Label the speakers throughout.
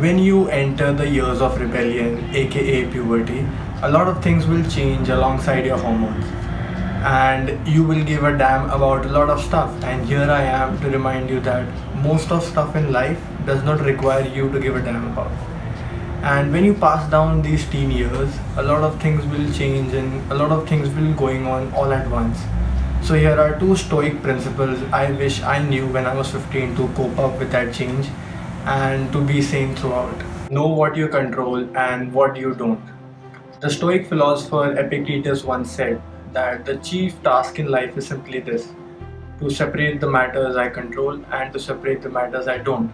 Speaker 1: When you enter the years of rebellion, aka puberty, a lot of things will change alongside your hormones. And you will give a damn about a lot of stuff. And here I am to remind you that most of stuff in life does not require you to give a damn about. And when you pass down these teen years, a lot of things will change and a lot of things will going on all at once. So here are two stoic principles I wish I knew when I was 15 to cope up with that change and to be sane throughout. Know what you control and what you don't. The Stoic philosopher Epictetus once said that the chief task in life is simply this: to separate the matters I control and to separate the matters I don't.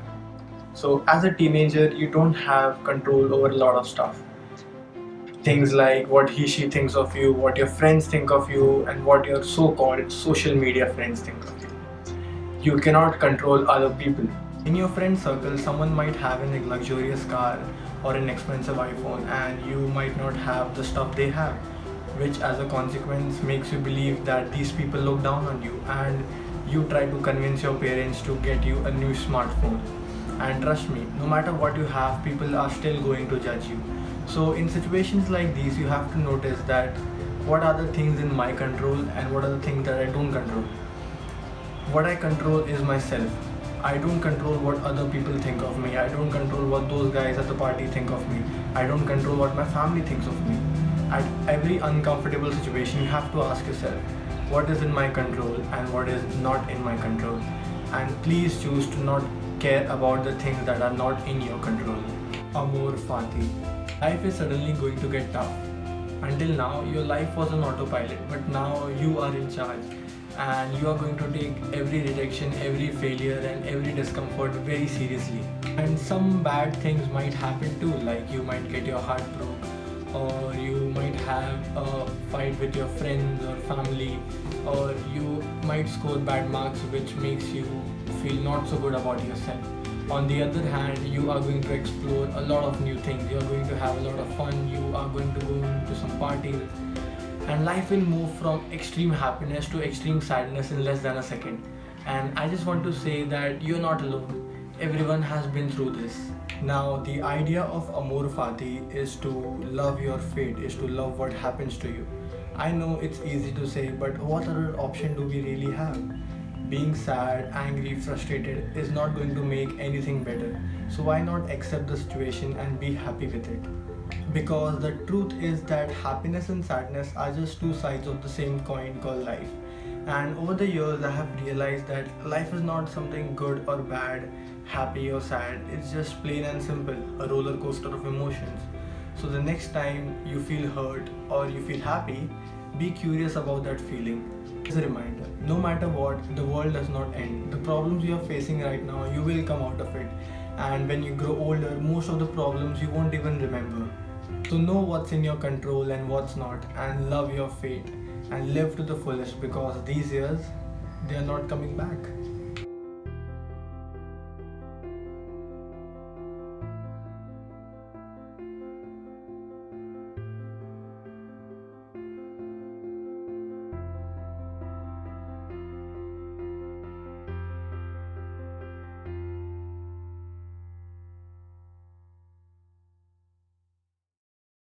Speaker 1: So, as a teenager, you don't have control over a lot of stuff. Things like what he she thinks of you, what your friends think of you, and what your so called social media friends think of you. You cannot control other people. In your friend circle, someone might have a luxurious car or an expensive iPhone, and you might not have the stuff they have, which as a consequence makes you believe that these people look down on you, and you try to convince your parents to get you a new smartphone. And trust me, no matter what you have, people are still going to judge you. So, in situations like these, you have to notice that what are the things in my control and what are the things that I don't control. What I control is myself. I don't control what other people think of me. I don't control what those guys at the party think of me. I don't control what my family thinks of me. At every uncomfortable situation, you have to ask yourself what is in my control and what is not in my control. And please choose to not care about the things that are not in your control. Amor Fati. Life is suddenly going to get tough. Until now, your life was on autopilot, but now you are in charge and you are going to take every rejection, every failure, and every discomfort very seriously. And some bad things might happen too, like you might get your heart broke, or you might have a fight with your friends or family, or you might score bad marks, which makes you feel not so good about yourself. On the other hand, you are going to explore a lot of new things, you are going to have a lot of fun, you are going to go into some parties, and life will move from extreme happiness to extreme sadness in less than a second. And I just want to say that you're not alone. Everyone has been through this. Now, the idea of Amor Fati is to love your fate, is to love what happens to you. I know it's easy to say, but what other option do we really have? Being sad, angry, frustrated is not going to make anything better. So why not accept the situation and be happy with it? Because the truth is that happiness and sadness are just two sides of the same coin called life. And over the years, I have realized that life is not something good or bad, happy or sad. It's just plain and simple, a roller coaster of emotions. So the next time you feel hurt or you feel happy, be curious about that feeling. As a reminder, no matter what, the world does not end. The problems you are facing right now, you will come out of it. And when you grow older, most of the problems you won't even remember. So know what's in your control and what's not, and love your fate and live to the fullest, because these years they are not coming back.